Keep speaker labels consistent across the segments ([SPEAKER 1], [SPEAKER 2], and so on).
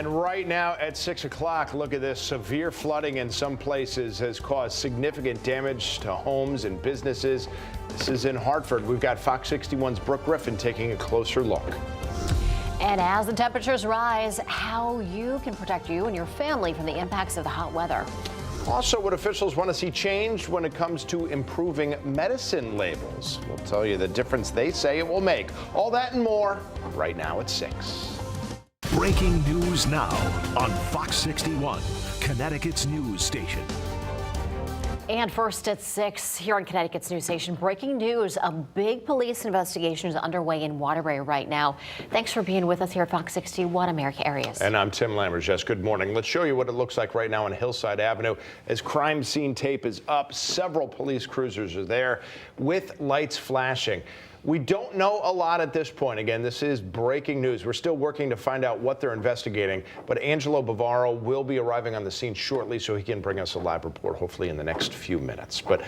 [SPEAKER 1] And right now at 6 o'clock, look at this. Severe flooding in some places has caused significant damage to homes and businesses. This is in Hartford. We've got Fox 61's Brooke Griffin taking a closer look.
[SPEAKER 2] And as the temperatures rise, how you can protect you and your family from the impacts of the hot weather.
[SPEAKER 1] Also, what officials want to see changed when it comes to improving medicine labels. We'll tell you the difference they say it will make. All that and more right now at 6.
[SPEAKER 3] Breaking news now on Fox 61, Connecticut's news station.
[SPEAKER 2] And first at 6 here on Connecticut's news station, breaking news. A big police investigation is underway in Waterbury right now. Thanks for being with us here at Fox 61 America Areas.
[SPEAKER 1] And I'm Tim Lammers. Yes, good morning. Let's show you what it looks like right now on Hillside Avenue. As crime scene tape is up, several police cruisers are there with lights flashing. We don't know a lot at this point. Again, this is breaking news. We're still working to find out what they're investigating, but Angelo Bavaro will be arriving on the scene shortly so he can bring us a live report, hopefully in the next few minutes. But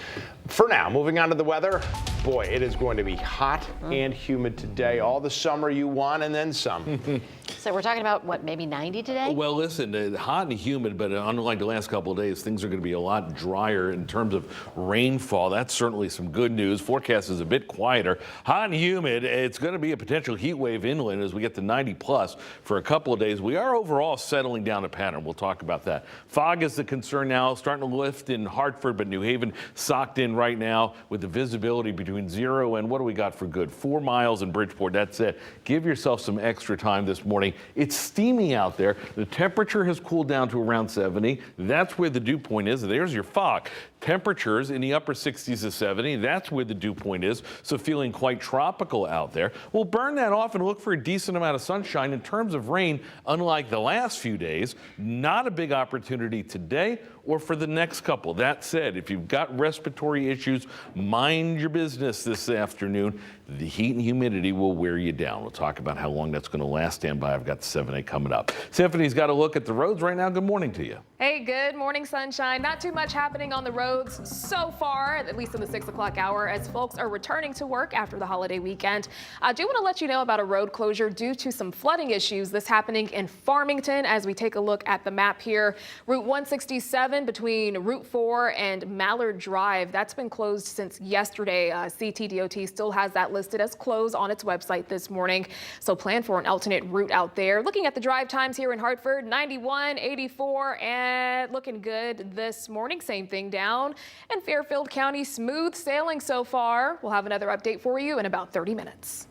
[SPEAKER 1] for now, moving on to the weather, boy, it is going to be hot and humid today. All the summer you want and then some.
[SPEAKER 2] So we're talking about, what, maybe 90 today?
[SPEAKER 4] Well, listen, hot and humid, but unlike the last couple of days, things are going to be a lot drier in terms of rainfall. That's certainly some good news. Forecast is a bit quieter. Hot and humid, it's going to be a potential heat wave inland as we get to 90 plus for a couple of days. We are overall settling down a pattern. We'll talk about that. Fog is the concern now, starting to lift in Hartford, but New Haven socked in right now with the visibility between 0 and what do we got for good? 4 miles in Bridgeport. That's it. Give yourself some extra time this morning. It's steamy out there. The temperature has cooled down to around 70. That's where the dew point is. There's your fog. Temperatures in the upper 60s to 70. That's where the dew point is. So feeling quite tropical out there. We'll burn that off and look for a decent amount of sunshine. In terms of rain, unlike the last few days, not a big opportunity today or for the next couple. That said, if you've got respiratory issues, mind your business this afternoon. The heat and humidity will wear you down. We'll talk about how long that's going to last. Stand by. I've got the 7-8 coming up. Stephanie's got a look at the roads right now. Good morning to you.
[SPEAKER 5] Hey, good morning, sunshine. Not too much happening on the roads so far, at least in the 6 o'clock hour, as folks are returning to work after the holiday weekend. I do want to let you know about a road closure due to some flooding issues. This happening in Farmington as we take a look at the map here. Route 167 between Route 4 and Mallard Drive. That's been closed since yesterday. CTDOT still has that listed as closed on its website this morning. So plan for an alternate route out there. Looking at the drive times here in Hartford, 91, 84, and looking good this morning. Same thing down in Fairfield County. Smooth sailing so far. We'll have another update for you in about 30 minutes.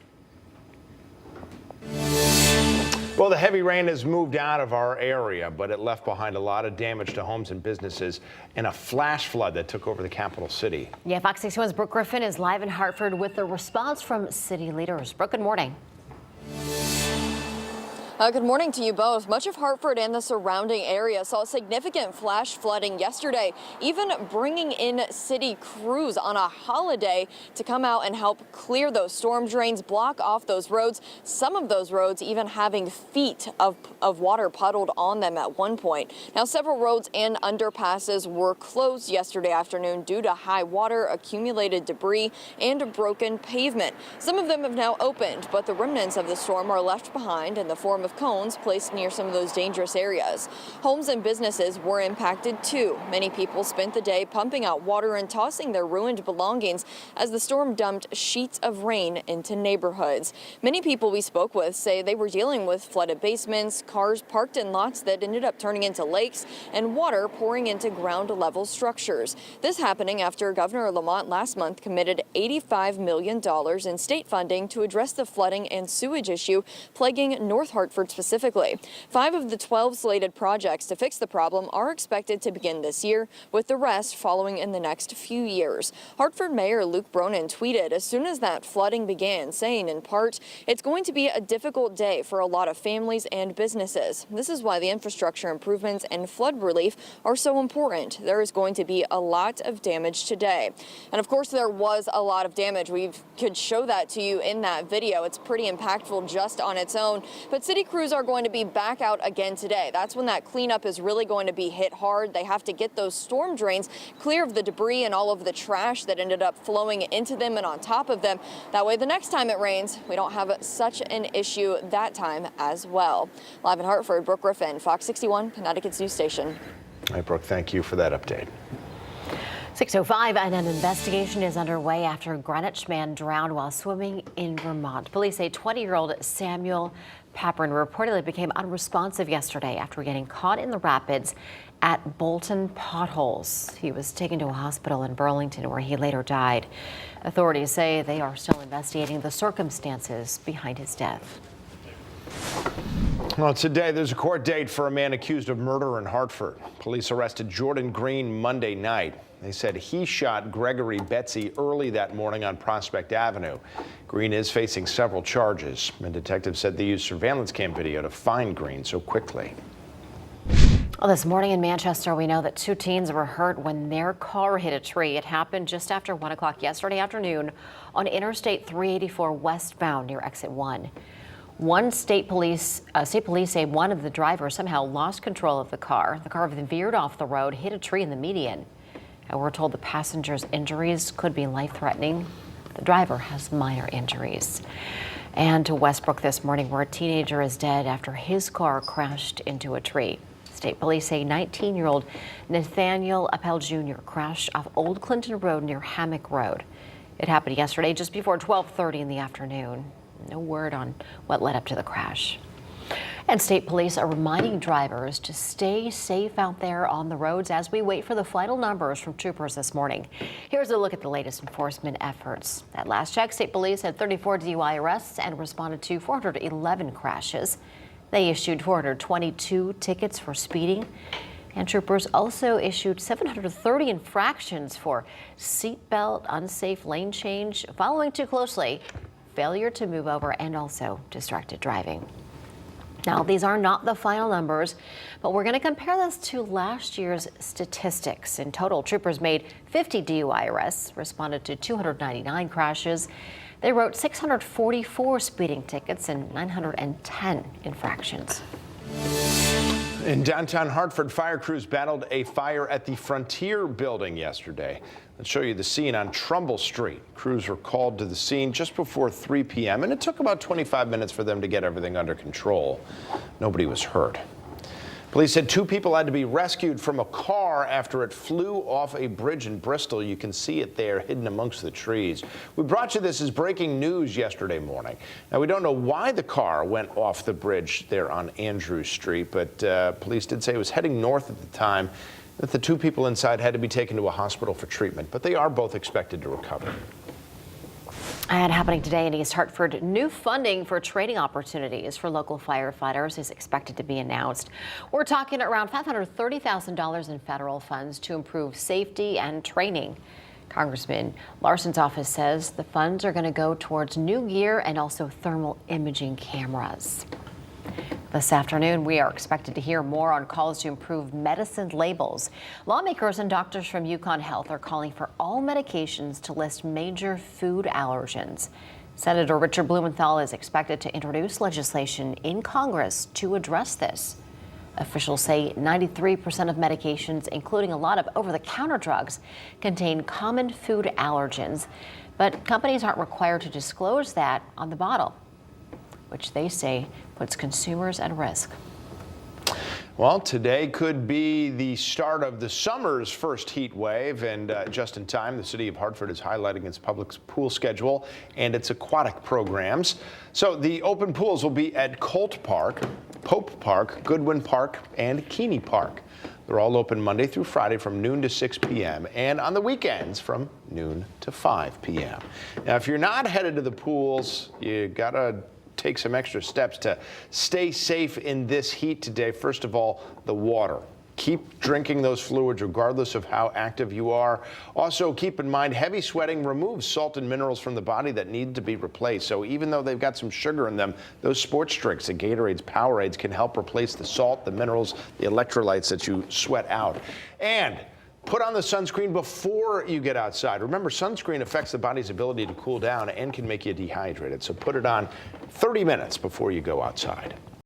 [SPEAKER 1] Well, the heavy rain has moved out of our area, but it left behind a lot of damage to homes and businesses and a flash flood that took over the capital city.
[SPEAKER 2] Yeah, Fox 61's Brooke Griffin is live in Hartford with the response from city leaders. Brooke, good morning.
[SPEAKER 6] Good morning to you both. Much of Hartford and the surrounding area saw significant flash flooding yesterday, even bringing in city crews on a holiday to come out and help clear those storm drains, block off those roads. Some of those roads even having feet of water puddled on them at one point. Now, several roads and underpasses were closed yesterday afternoon due to high water, accumulated debris, and broken pavement. Some of them have now opened, but the remnants of the storm are left behind in the form of cones placed near some of those dangerous areas. Homes and businesses were impacted too. Many people spent the day pumping out water and tossing their ruined belongings as the storm dumped sheets of rain into neighborhoods. Many people we spoke with say they were dealing with flooded basements, cars parked in lots that ended up turning into lakes, and water pouring into ground level structures. This happening after Governor Lamont last month committed $85 million in state funding to address the flooding and sewage issue plaguing North Hartford specifically. 5 of the 12 slated projects to fix the problem are expected to begin this year, with the rest following in the next few years. Hartford Mayor Luke Bronin tweeted as soon as that flooding began, saying in part, "It's going to be a difficult day for a lot of families and businesses. This is why the infrastructure improvements and flood relief are so important. There is going to be a lot of damage today." And of course, there was a lot of damage. We could show that to you in that video. It's pretty impactful just on its own. But city crews are going to be back out again today. That's when that cleanup is really going to be hit hard. They have to get those storm drains clear of the debris and all of the trash that ended up flowing into them and on top of them. That way the next time it rains, we don't have such an issue that time as well. Live in Hartford, Brooke Griffin, Fox 61, Connecticut's news station.
[SPEAKER 1] All right, Brooke, thank you for that update.
[SPEAKER 2] 6:05, and an investigation is underway after a Greenwich man drowned while swimming in Vermont. Police say 20-year-old Samuel Papern reportedly became unresponsive yesterday after getting caught in the rapids at Bolton potholes. He was taken to a hospital in Burlington where he later died. Authorities say they are still investigating the circumstances behind his death.
[SPEAKER 1] Well, today there's a court date for a man accused of murder in Hartford. Police arrested Jordan Green Monday night. They said he shot Gregory Betsy early that morning on Prospect Avenue. Green is facing several charges, and detectives said they used surveillance cam video to find Green so quickly.
[SPEAKER 2] Well, this morning in Manchester, we know that 2 teens were hurt when their car hit a tree. It happened just after 1 o'clock yesterday afternoon on Interstate 384 westbound near Exit 1. State police say one of the drivers somehow lost control of the car. The car veered off the road, hit a tree in the median. And we're told the passenger's injuries could be life-threatening. The driver has minor injuries. And to Westbrook this morning, where a teenager is dead after his car crashed into a tree. State police say 19-year-old Nathaniel Appel Jr. crashed off Old Clinton Road near Hammock Road. It happened yesterday just before 12:30 in the afternoon. No word on what led up to the crash. And state police are reminding drivers to stay safe out there on the roads as we wait for the final numbers from troopers this morning. Here's a look at the latest enforcement efforts. At last check, state police had 34 DUI arrests and responded to 411 crashes. They issued 422 tickets for speeding. And troopers also issued 730 infractions for seatbelt, unsafe lane change, following too closely, failure to move over, and also distracted driving. Now, these are not the final numbers, but we're going to compare this to last year's statistics. In total, troopers made 50 DUI arrests, responded to 299 crashes. They wrote 644 speeding tickets and 910 infractions.
[SPEAKER 1] In downtown Hartford, fire crews battled a fire at the Frontier building yesterday. Let's show you the scene on Trumbull Street. Crews were called to the scene just before 3 p.m. and it took about 25 minutes for them to get everything under control. Nobody was hurt. Police said 2 people had to be rescued from a car after it flew off a bridge in Bristol. You can see it there hidden amongst the trees. We brought you this as breaking news yesterday morning. Now, we don't know why the car went off the bridge there on Andrews Street, but police did say it was heading north at the time, that the 2 people inside had to be taken to a hospital for treatment, but they are both expected to recover.
[SPEAKER 2] And happening today in East Hartford, new funding for training opportunities for local firefighters is expected to be announced. We're talking around $530,000 in federal funds to improve safety and training. Congressman Larson's office says the funds are going to go towards new gear and also thermal imaging cameras. This afternoon, we are expected to hear more on calls to improve medicine labels. Lawmakers and doctors from UConn Health are calling for all medications to list major food allergens. Senator Richard Blumenthal is expected to introduce legislation in Congress to address this. Officials say 93% of medications, including a lot of over-the-counter drugs, contain common food allergens, but companies aren't required to disclose that on the bottle, which they say puts consumers at risk.
[SPEAKER 1] Well, today could be the start of the summer's first heat wave, and just in time, the city of Hartford is highlighting its public pool schedule and its aquatic programs. So the open pools will be at Colt Park, Pope Park, Goodwin Park, and Keeney Park. They're all open Monday through Friday from noon to 6 p.m. and on the weekends from noon to 5 p.m. Now, if you're not headed to the pools, you gotta take some extra steps to stay safe in this heat today. First of all, the water. Keep drinking those fluids regardless of how active you are. Also, keep in mind, heavy sweating removes salt and minerals from the body that need to be replaced. So even though they've got some sugar in them, those sports drinks, the Gatorades, Powerades, can help replace the salt, the minerals, the electrolytes that you sweat out. And put on the sunscreen before you get outside. Remember, sunscreen affects the body's ability to cool down and can make you dehydrated. So put it on 30 minutes before you go outside.